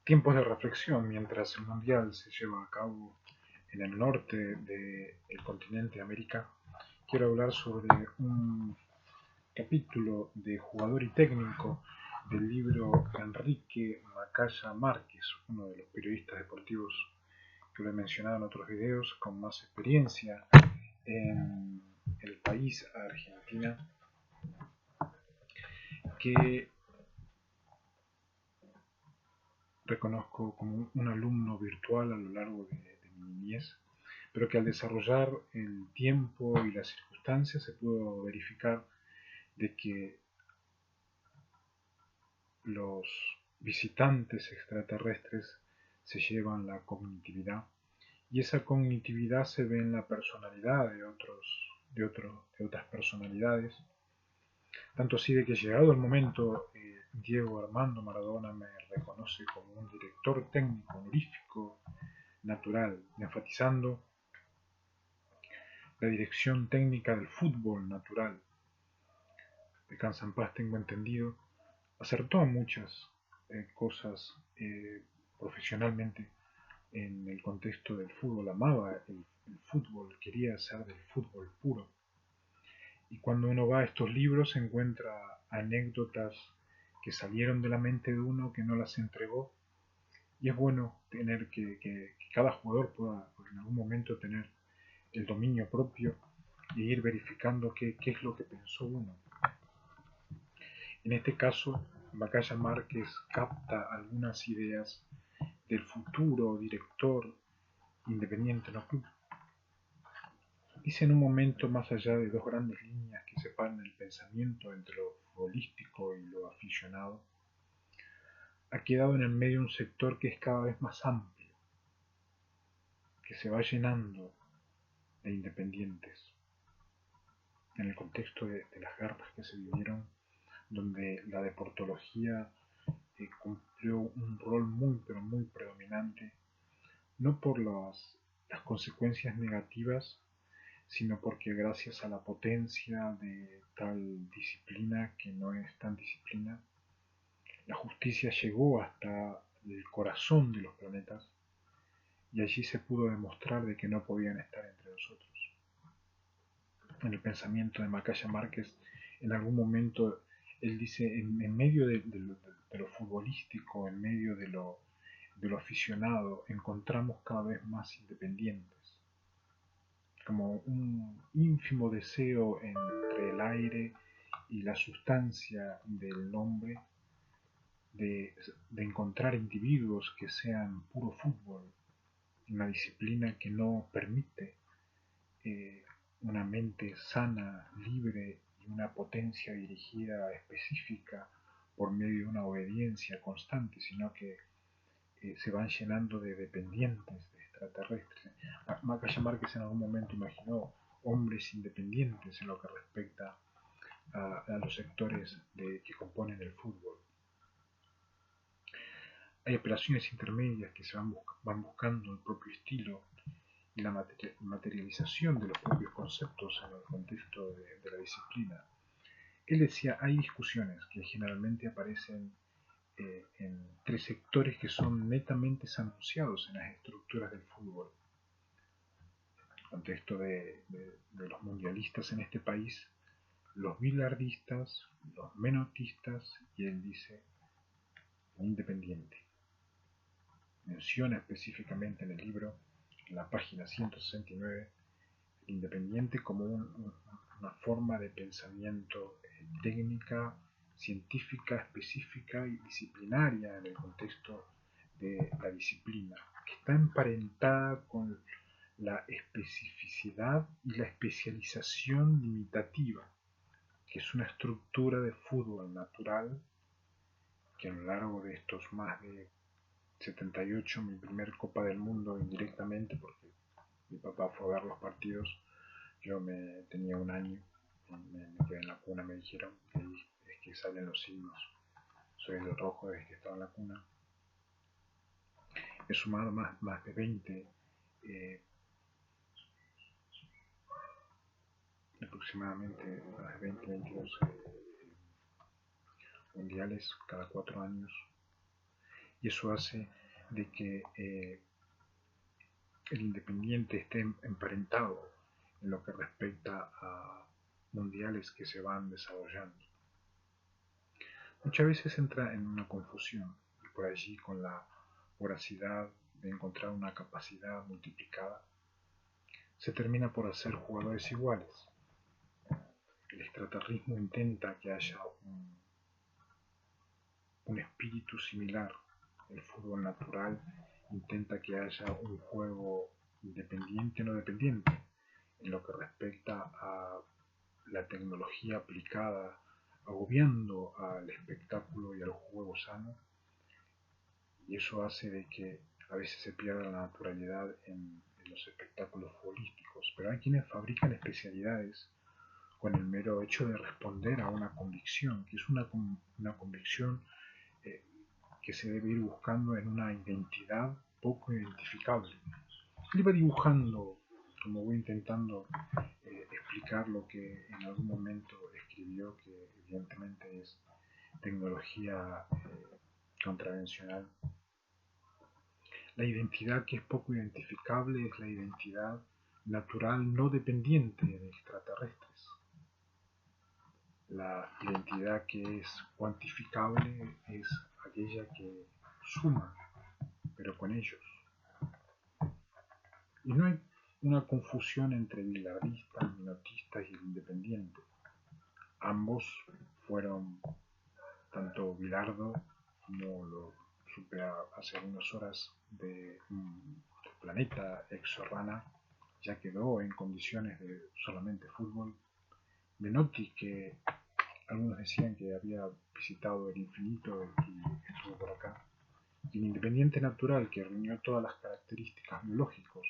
tiempos de reflexión mientras el Mundial se lleva a cabo en el norte del continente de América. Quiero hablar sobre un capítulo de jugador y técnico del libro Enrique Macaya Márquez, uno de los periodistas deportivos que lo he mencionado en otros videos con más experiencia en el país, Argentina, que reconozco como un alumno virtual a lo largo de mi niñez, pero que al desarrollar el tiempo y las circunstancias se pudo verificar de que los visitantes extraterrestres se llevan la cognitividad, y esa cognitividad se ve en la personalidad de otras personalidades, tanto así de que llegado el momento Diego Armando Maradona me reconoce como un director técnico honorífico natural, enfatizando la dirección técnica del fútbol natural. Descansa en paz, tengo entendido, acertó en muchas cosas profesionalmente en el contexto del fútbol, amaba el fútbol, quería ser del fútbol puro. Y cuando uno va a estos libros se encuentra anécdotas que salieron de la mente de uno, que no las entregó, y es bueno tener que cada jugador pueda en algún momento tener el dominio propio y ir verificando qué es lo que pensó uno. En este caso, Macaya Márquez capta algunas ideas del futuro director Independiente no club. Dice en un momento, más allá de dos grandes líneas que separan el pensamiento entre lo futbolístico y lo aficionado, ha quedado en el medio un sector que es cada vez más amplio, que se va llenando de independientes en el contexto de las guerras que se vivieron, donde la deportología cumplió un rol muy pero muy predominante, no por las consecuencias negativas, sino porque gracias a la potencia de tal disciplina que no es tan disciplina, la justicia llegó hasta el corazón de los planetas y allí se pudo demostrar de que no podían estar entre nosotros. En el pensamiento de Macaya Márquez, en algún momento él dice, en medio de lo futbolístico, en medio de lo aficionado, encontramos cada vez más independientes, como un ínfimo deseo entre el aire y la sustancia del hombre de encontrar individuos que sean puro fútbol, una disciplina que no permite una mente sana, libre y una potencia dirigida específica por medio de una obediencia constante, sino que se van llenando de dependientes, de extraterrestres. Macaya Márquez en algún momento imaginó hombres independientes en lo que respecta a los sectores que componen el fútbol. Hay operaciones intermedias que se van buscando el propio estilo y la materialización de los propios conceptos en el contexto de la disciplina. Él decía, hay discusiones que generalmente aparecen en tres sectores que son netamente anunciados en las estructuras del fútbol. En el contexto de los mundialistas en este país, los bilardistas, los menotistas y él dice, Independiente. Menciona específicamente en el libro, en la página 169, el Independiente como una forma de pensamiento técnica, científica, específica y disciplinaria en el contexto de la disciplina, que está emparentada con la especificidad y la especialización limitativa, que es una estructura de fútbol natural que a lo largo de estos más de 78, mi primer Copa del Mundo indirectamente, porque mi papá fue a ver los partidos, yo tenía un año, me quedé en la cuna, me dijeron que es que salen los signos, soy el rojo desde que estaba en la cuna. He sumado más de 20, aproximadamente más de 20, 22 mundiales cada 4 años, y eso hace de que el Independiente esté emparentado en lo que respecta a mundiales que se van desarrollando. Muchas veces entra en una confusión y por allí con la voracidad de encontrar una capacidad multiplicada se termina por hacer jugadores iguales. El extraterrismo intenta que haya un espíritu similar. El fútbol natural intenta que haya un juego independiente o no dependiente en lo que respecta a la tecnología aplicada, agobiando al espectáculo y al juego sano, y eso hace de que a veces se pierda la naturalidad en los espectáculos futbolísticos. Pero hay quienes fabrican especialidades con el mero hecho de responder a una convicción, que es una convicción que se debe ir buscando en una identidad poco identificable. Él iba dibujando, como voy intentando explicar lo que en algún momento escribió, que evidentemente es tecnología contravencional. La identidad que es poco identificable es la identidad natural no dependiente de extraterrestres. La identidad que es cuantificable es aquella que suma, pero con ellos. Y no hay una confusión entre bilardistas, minotistas y el independiente. Ambos fueron, tanto Bilardo, como lo supe hace unas horas, de planeta Exorrana, ya quedó en condiciones de solamente fútbol. Menotti, que algunos decían que había visitado el infinito y estuvo por acá. Y el Independiente Natural, que reunió todas las características biológicas,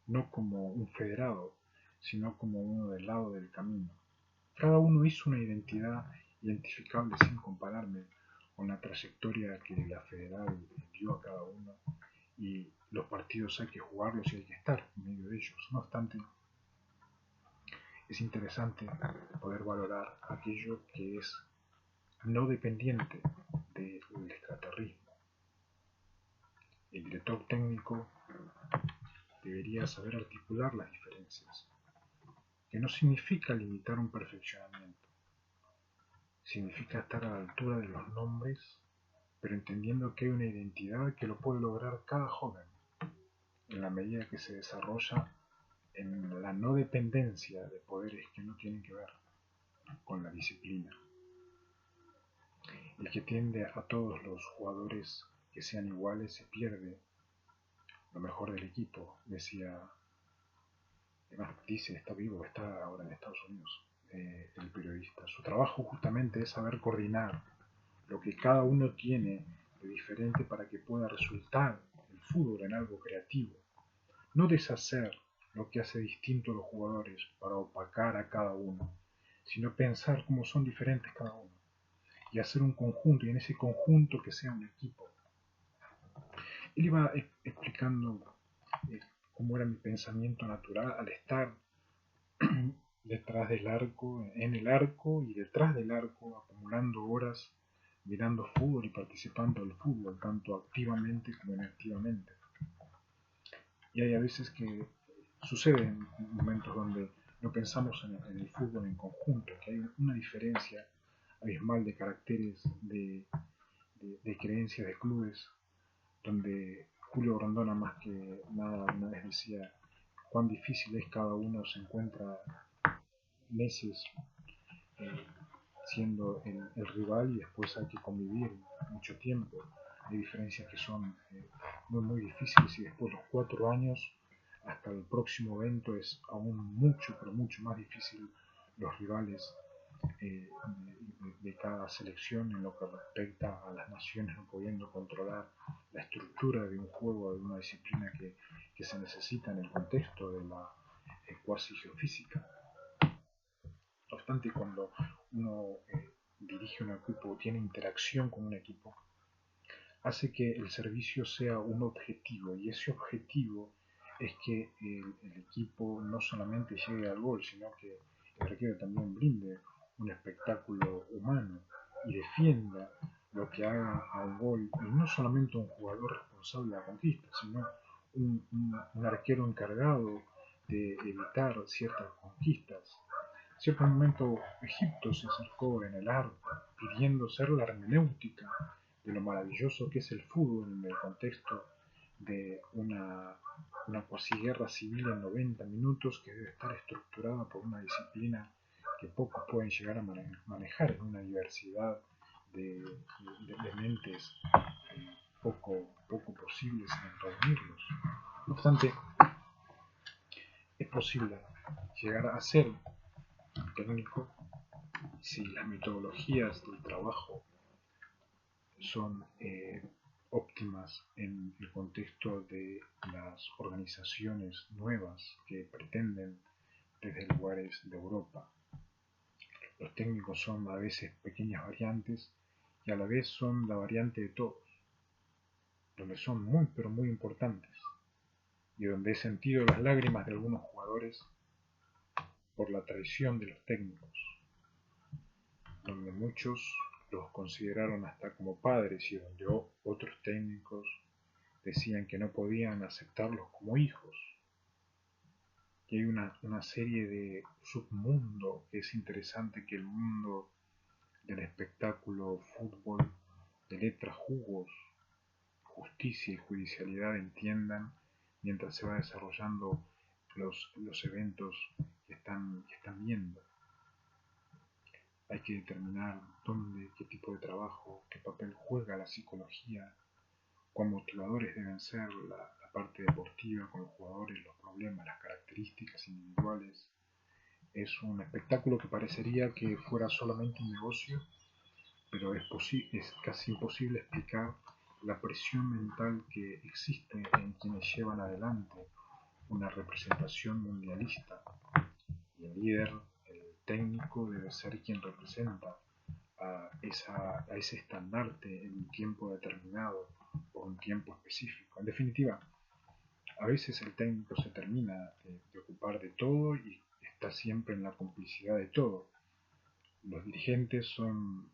no como un federado, sino como uno del lado del camino. Cada uno hizo una identidad identificable sin compararme con la trayectoria que la federal dio a cada uno, y los partidos hay que jugarlos y hay que estar en medio de ellos. No obstante, es interesante poder valorar aquello que es no dependiente del extraterrismo. El director técnico debería saber articular las diferencias, que no significa limitar un perfeccionamiento, significa estar a la altura de los nombres, pero entendiendo que hay una identidad que lo puede lograr cada joven, en la medida que se desarrolla en la no dependencia de poderes que no tienen que ver con la disciplina. El que tiende a todos los jugadores que sean iguales se pierde lo mejor del equipo, decía, además dice, está vivo, está ahora en Estados Unidos, el periodista. Su trabajo justamente es saber coordinar lo que cada uno tiene de diferente para que pueda resultar el fútbol en algo creativo. No deshacer lo que hace distinto a los jugadores para opacar a cada uno, sino pensar cómo son diferentes cada uno y hacer un conjunto, y en ese conjunto que sea un equipo. Él iba explicando cómo era mi pensamiento natural al estar detrás del arco, en el arco y detrás del arco, acumulando horas mirando fútbol y participando del fútbol, tanto activamente como inactivamente. Y hay a veces que sucede en momentos donde no pensamos en el fútbol en conjunto, que hay una diferencia abismal de caracteres, de creencias, de clubes, donde Julio Grondona más que nada una vez decía cuán difícil es, cada uno se encuentra meses siendo el rival y después hay que convivir mucho tiempo. Hay diferencias que son muy difíciles, y después los 4 años hasta el próximo evento es aún mucho, pero mucho más difícil los rivales de cada selección en lo que respecta a las naciones no pudiendo controlar la estructura de un juego, de una disciplina que se necesita en el contexto de la cuasi geofísica. No obstante, cuando uno dirige un equipo o tiene interacción con un equipo, hace que el servicio sea un objetivo, y ese objetivo es que el equipo no solamente llegue al gol, sino que el arquero también brinde un espectáculo humano y defienda lo que haga a un gol, y no solamente un jugador responsable de la conquista, sino un arquero encargado de evitar ciertas conquistas. En cierto momento Egipto se acercó en el arte, pidiendo ser la hermenéutica de lo maravilloso que es el fútbol en el contexto de una cuasi guerra civil en 90 minutos que debe estar estructurada por una disciplina que pocos pueden llegar a manejar en una diversidad de mentes poco posibles en reunirlos. No obstante, es posible llegar a ser un técnico si las metodologías del trabajo son óptimas en el contexto de las organizaciones nuevas que pretenden desde lugares de Europa. Los técnicos son a veces pequeñas variantes y a la vez son la variante de todos, donde son muy pero muy importantes y donde he sentido las lágrimas de algunos jugadores por la traición de los técnicos, donde muchos los consideraron hasta como padres y donde otros técnicos decían que no podían aceptarlos como hijos. Y hay una serie de submundo que es interesante que el mundo del espectáculo, fútbol, de letras, jugos, justicia y judicialidad entiendan mientras se va desarrollando los eventos que están viendo. Hay que determinar dónde, qué tipo de trabajo, qué papel juega la psicología, cuán motivadores deben ser la parte deportiva con los jugadores, los problemas, las características individuales. Es un espectáculo que parecería que fuera solamente un negocio, pero es casi imposible explicar la presión mental que existe en quienes llevan adelante una representación mundialista. Y el líder, el técnico, debe ser quien representa a ese estandarte en un tiempo determinado por un tiempo específico. En definitiva, a veces el técnico se termina de ocupar de todo y está siempre en la complicidad de todo. Los dirigentes son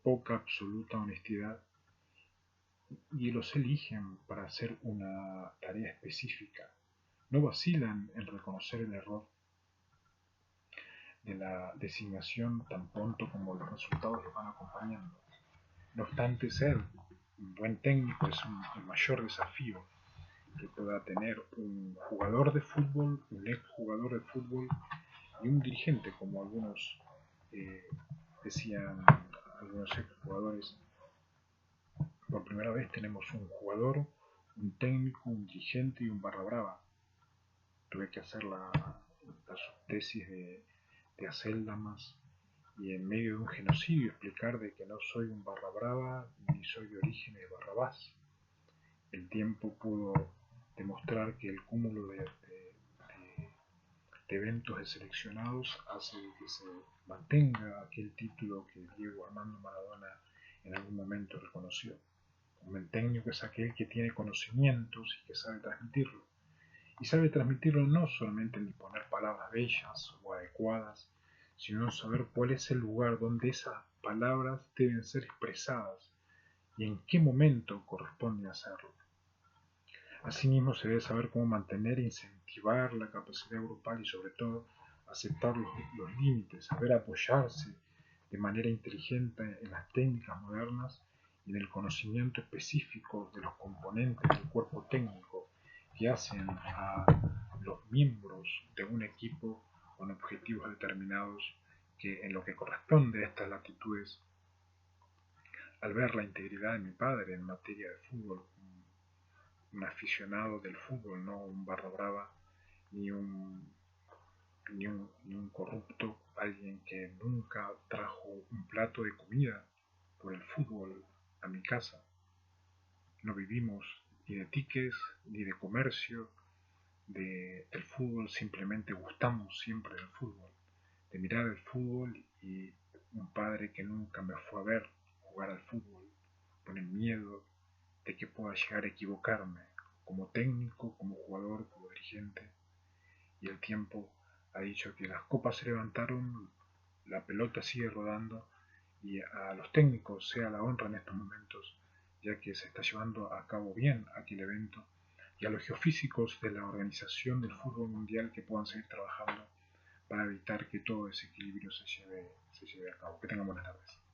poca absoluta honestidad y los eligen para hacer una tarea específica. No vacilan en reconocer el error de la designación tan pronto como los resultados los van acompañando. No obstante, ser un buen técnico es el mayor desafío que pueda tener un jugador de fútbol, un exjugador de fútbol y un dirigente, como algunos decían, algunos exjugadores. Por primera vez tenemos un jugador, un técnico, un dirigente y un barra brava. Tuve que hacer la subtesis de Acéldamas y en medio de un genocidio explicar de que no soy un barra brava ni soy de orígenes Barrabás. El tiempo pudo demostrar que el cúmulo de eventos de seleccionados hace que se mantenga aquel título que Diego Armando Maradona en algún momento reconoció. Un buen técnico es aquel que tiene conocimientos y que sabe transmitirlo. Y sabe transmitirlo no solamente en disponer palabras bellas o adecuadas, sino en saber cuál es el lugar donde esas palabras deben ser expresadas y en qué momento corresponde hacerlo. Asimismo, se debe saber cómo mantener e incentivar la capacidad grupal y, sobre todo, aceptar los límites, saber apoyarse de manera inteligente en las técnicas modernas y en el conocimiento específico de los componentes del cuerpo técnico que hacen a los miembros de un equipo con objetivos determinados que, en lo que corresponde a estas latitudes, al ver la integridad de mi padre en materia de fútbol, un aficionado del fútbol, no un barra brava, ni un corrupto, alguien que nunca trajo un plato de comida por el fútbol a mi casa. No vivimos ni de tickets, ni de comercio, del fútbol, simplemente gustamos siempre del fútbol, de mirar el fútbol, y un padre que nunca me fue a ver jugar al fútbol pone miedo de que pueda llegar a equivocarme como técnico, como jugador, como dirigente. Y el tiempo ha dicho que las copas se levantaron, la pelota sigue rodando y a los técnicos sea la honra en estos momentos, ya que se está llevando a cabo bien aquí el evento, y a los geofísicos de la Organización del Fútbol Mundial que puedan seguir trabajando para evitar que todo ese equilibrio se lleve a cabo. Que tengan buenas tardes.